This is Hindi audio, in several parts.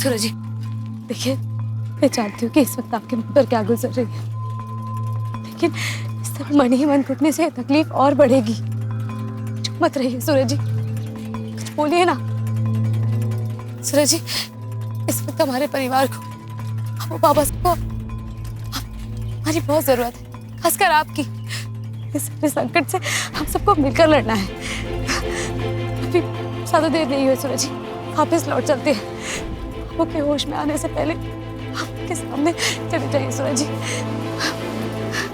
सूरज जी देखिए, मैं जानती हूँ कि इस वक्त आपके मन पर क्या गुजर रही है, लेकिन इससे मन ही मन घुटने से तकलीफ और बढ़ेगी। चुप मत रहिए सूरज जी, कुछ बोलिए ना। सूरज जी, इस वक्त हमारे परिवार को, वो बाबा को हमारी बहुत जरूरत है, खासकर आपकी। इस संकट से हम सबको मिलकर लड़ना है। अभी ज्यादा देर नहीं हुई सूरज जी, वापस लौट चलते हैं। वो के होश में आने से पहले आपके सामने चले जाइए सूरज जी,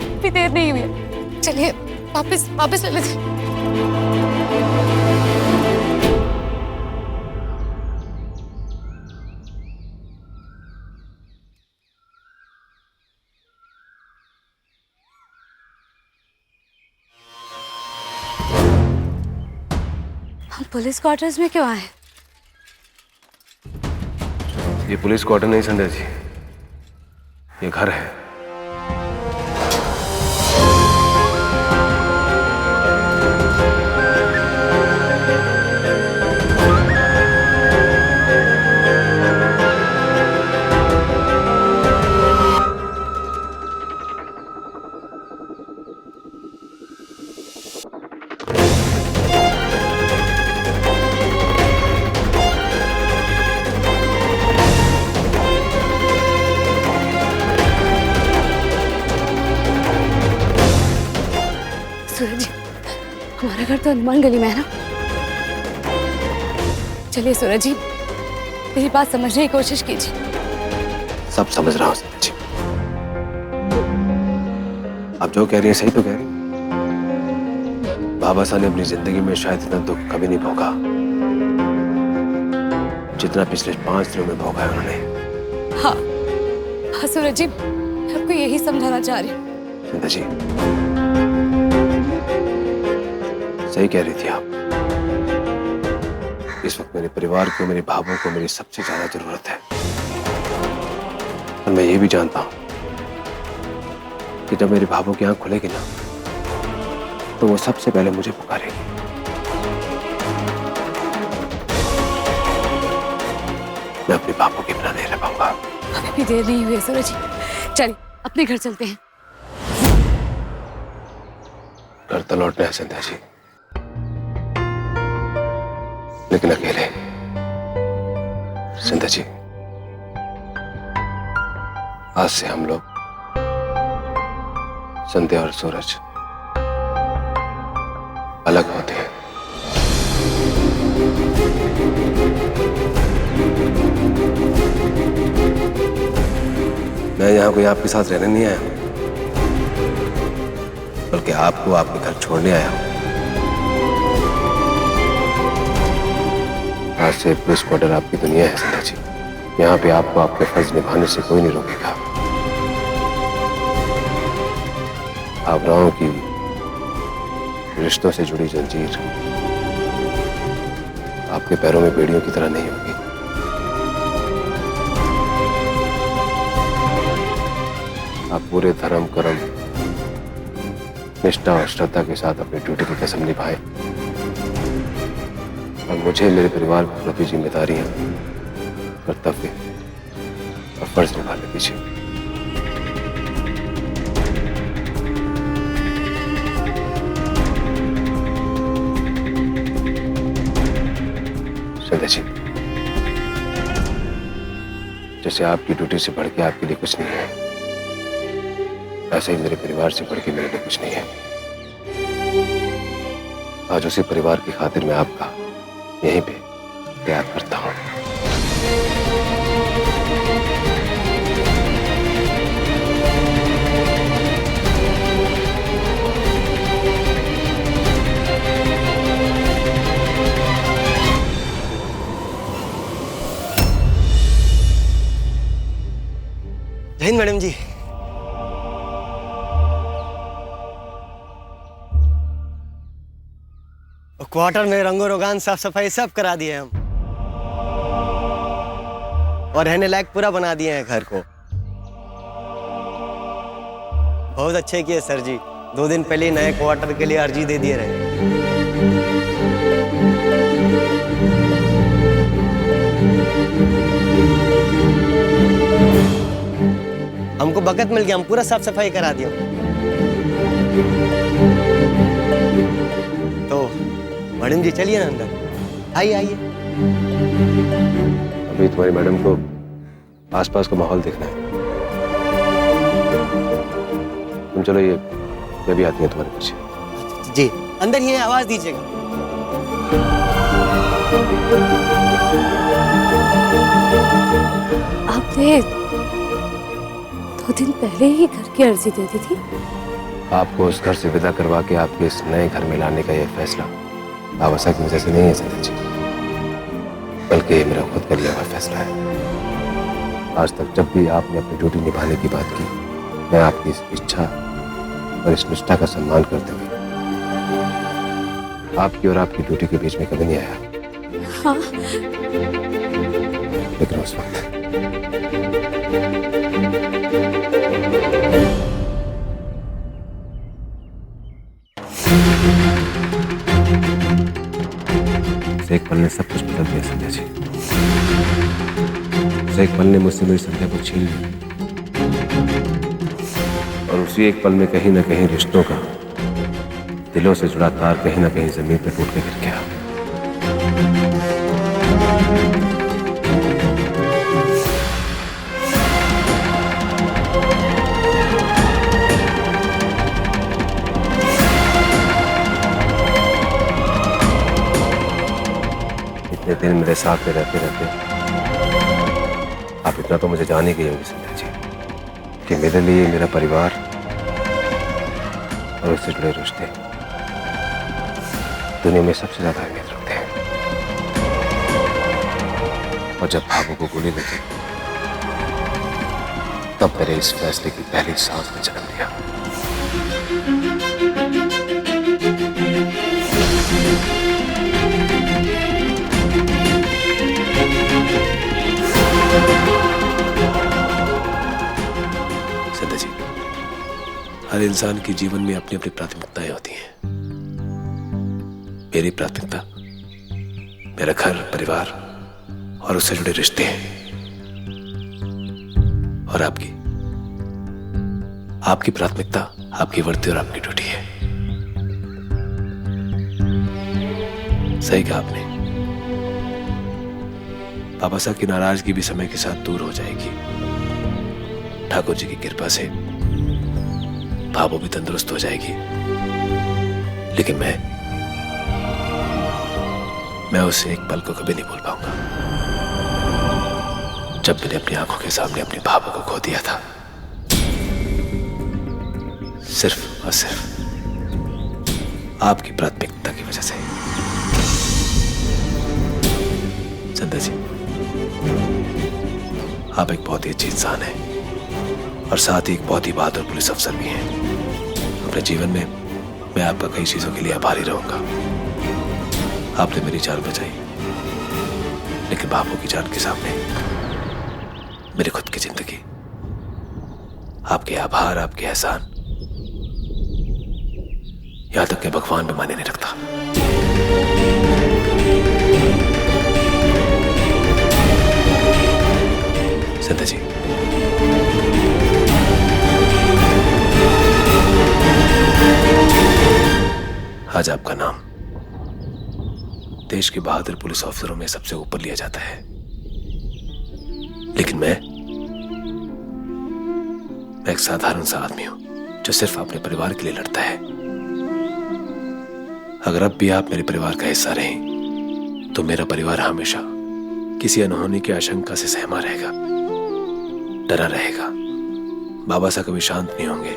अभी देर नहीं हुई है। चलिए वापस चले जाइए। हम पुलिस क्वार्टर्स में क्यों आए? ये पुलिस क्वार्टर नहीं संध्या जी, ये घर है। सूरज जी, हमारा घर तो हनुमान गली में है ना। चलिए सूरज जी, मेरी बात समझने की कोशिश कीजिए। सब समझ रहा हूं संध्या जी, आप जो कह रही हैं सही तो कह रही हैं। बाबा साहब ने अपनी जिंदगी में शायद इतना दुख कभी नहीं भोगा जितना पिछले 5 दिनों में भोगा है उन्होंने। हाँ सूरज जी, मैं आपको यही समझाना चाह रही हूँ। संध्या जी सही कह रही थी आप, इस वक्त मेरे परिवार को, मेरे भावों को मेरी सबसे ज्यादा जरूरत है। और मैं ये भी जानता हूं कि जब मेरे भावों की आंख खुलेगी ना, तो वो सबसे पहले मुझे पुकारेगी। मैं अपने भावों के बिना नहीं रह पाऊंगा। अभी भी देर नहीं हुई है सूरज जी, चलिए अपने घर चलते हैं। घर तो लौटना है संध्या जी, लेकिन अकेले। संध्या जी, आज से हम लोग, संध्या और सूरज, अलग होते हैं। मैं यहां कोई आपके साथ रहने नहीं आया हूं, बल्कि आपको आपके घर छोड़ने आया हूं। आज से पुलिस क्वार्टर आपकी दुनिया है संध्या जी, यहाँ पे आपको आपके फर्ज निभाने से कोई नहीं रोकेगा। भावनाओं की, रिश्तों से जुड़ी जंजीर आपके पैरों में बेड़ियों की तरह नहीं होगी। आप पूरे धर्म, कर्म, निष्ठा और श्रद्धा के साथ अपनी ड्यूटी की कसम निभाएं। और मुझे, मेरे परिवार के प्रति जिम्मेदारियां, कर्तव्य और फर्ज निभाने दीजिए। संध्या जी, जैसे आपकी ड्यूटी से बढ़ के आपके लिए कुछ नहीं है, ऐसे ही मेरे परिवार से बढ़ के मेरे लिए कुछ नहीं है। आज उसी परिवार की खातिर मैं आपका यहीं पे त्याग करता हूं। जय हिंद मैडम जी। क्वार्टर में रंगो रोगान, साफ सफाई सब करा दिए हम, और रहने लायक पूरा बना दिए हैं घर को। बहुत अच्छे किए सर जी, 2 दिन पहले ही नए क्वार्टर के लिए अर्जी दे दिए रहे। वक्त मिल गया, हम पूरा साफ सफाई करा दिया। तो मैडम जी चलिए ना अंदर, आइए आइए। अभी तुम्हारी मैडम को आसपास का माहौल देखना है। तुम चलो, ये भी आती है तुम्हारे पीछे। जी अंदर ही है, आवाज दीजिएगा। आपने 2 दिन पहले ही घर की अर्जी दे दी थी। आपको उस घर से विदा करवा के आपके इस नए घर में लाने का यह फैसला बाबा साहब की वजह से नहीं है संध्या जी, बल्कि ये मेरा खुद का लिया हुआ फैसला है। आज तक जब भी आपने अपनी ड्यूटी निभाने की बात की, मैं आपकी इस इच्छा और इस निष्ठा का सम्मान करते हुए आपकी और आपकी ड्यूटी के बीच में कभी नहीं आया। हाँ, लेकिन उस वक्त एक पल ने सब कुछ बदल दिया संध्या जी। उस एक पल ने मुझसे मेरी संध्या को छीन लिया, और उसी एक पल में कहीं ना कहीं रिश्तों का दिलों से जुड़ा तार कहीं ना कहीं जमीन पर टूट के गिर गया। इतने दिन मेरे साथ में रहते रहते आप इतना तो मुझे जान ही गई होंगी संध्या जी कि मेरे लिए मेरा परिवार और उससे जुड़े रिश्ते दुनिया में सबसे ज्यादा अहमियत रखते हैं। और जब भाभू को गोली लगी, तब मेरे इस फैसले की पहली सांस ने जन्म लिया। संध्या जी, हर इंसान के जीवन में अपनी अपनी प्राथमिकताएं होती हैं। मेरी प्राथमिकता मेरा घर, परिवार और उससे जुड़े रिश्ते हैं। और आपकी प्राथमिकता आपकी वर्दी और आपकी ड्यूटी है। सही कहा आपने। पापा साहब की नाराजगी भी समय के साथ दूर हो जाएगी। ठाकुर जी की कृपा से भाभो भी तंदुरुस्त हो जाएगी। लेकिन मैं उसे एक पल को कभी नहीं भूल पाऊंगा जब मैंने अपनी आंखों के सामने अपनी भाभो को खो दिया था, सिर्फ और सिर्फ आपकी प्राथमिकता की वजह से। संध्या जी, आप एक बहुत ही अच्छी इंसान हैं और साथ ही एक बहुत ही बहादुर पुलिस अफसर भी हैं। अपने जीवन में मैं आपका कई चीजों के लिए आभारी रहूंगा। आपने मेरी जान बचाई, लेकिन बापू की जान के सामने मेरी खुद की जिंदगी आपके आभार, आपके एहसान, यहां तक कि भगवान भी माने नहीं रखता। संध्या जी, आज आपका नाम देश के बहादुर पुलिस ऑफिसरों में सबसे ऊपर लिया जाता है, लेकिन मैं एक साधारण सा आदमी हूं जो सिर्फ अपने परिवार के लिए लड़ता है। अगर अब भी आप मेरे परिवार का हिस्सा रहें, तो मेरा परिवार हमेशा किसी अनहोनी की आशंका से सहमा रहेगा, डरा रहेगा। बाबा साहब कभी शांत नहीं होंगे।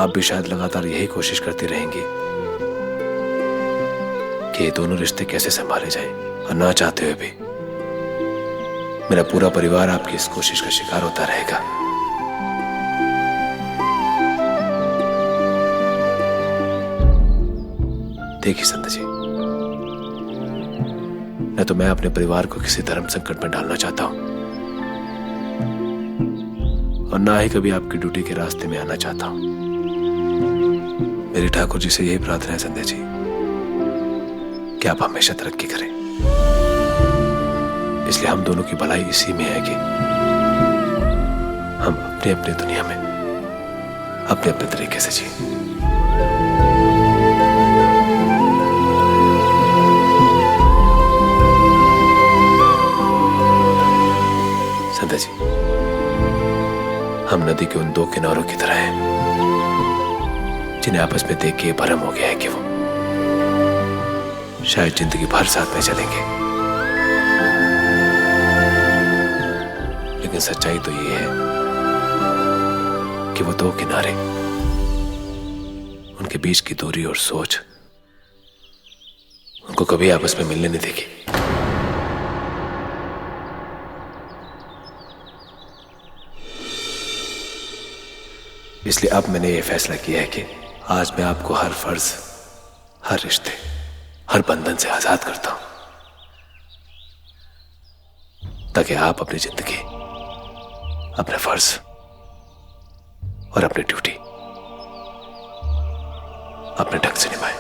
आप भी शायद लगातार यही कोशिश करती रहेंगी कि ये दोनों रिश्ते कैसे संभाले जाएं, और ना चाहते हुए भी मेरा पूरा परिवार आपकी इस कोशिश का शिकार होता रहेगा। देखिए संध्या जी, न तो मैं अपने परिवार को किसी धर्म संकट में डालना चाहता हूं, और ना ही कभी आपकी ड्यूटी के रास्ते में आना चाहता हूं। मेरी ठाकुर जी से यही प्रार्थना है संध्या जी कि आप हमेशा तरक्की करें। इसलिए हम दोनों की भलाई इसी में है कि हम अपनी अपनी दुनिया में अपने अपने तरीके से जी। संध्या जी, हम नदी के उन दो किनारों की तरह हैं जिन्हें आपस में देख के भरम हो गया है कि वो शायद जिंदगी भर साथ में चलेंगे। लेकिन सच्चाई तो ये है कि वो दो किनारे, उनके बीच की दूरी और सोच उनको कभी आपस में मिलने नहीं देगी। इसलिए अब मैंने ये फैसला किया है कि आज मैं आपको हर फर्ज, हर रिश्ते, हर बंधन से आजाद करता हूं, ताकि आप अपनी जिंदगी, अपने फर्ज और अपनी ड्यूटी अपने ढंग से निभाएं।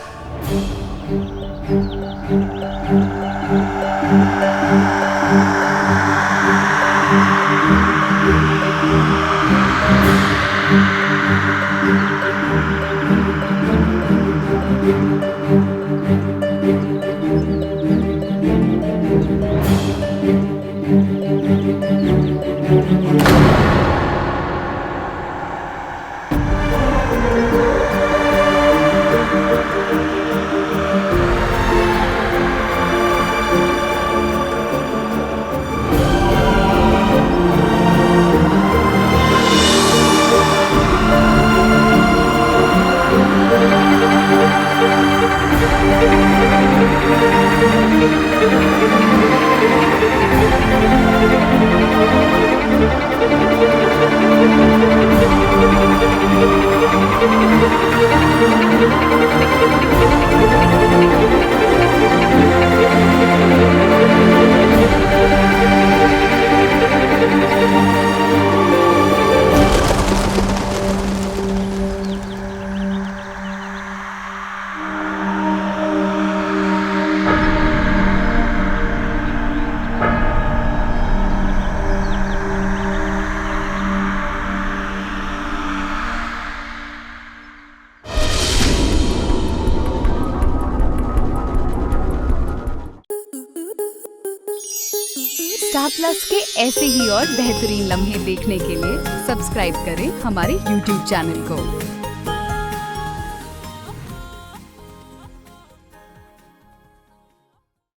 स्टार प्लस के ऐसे ही और बेहतरीन लम्हे देखने के लिए सब्सक्राइब करें हमारे YouTube चैनल को।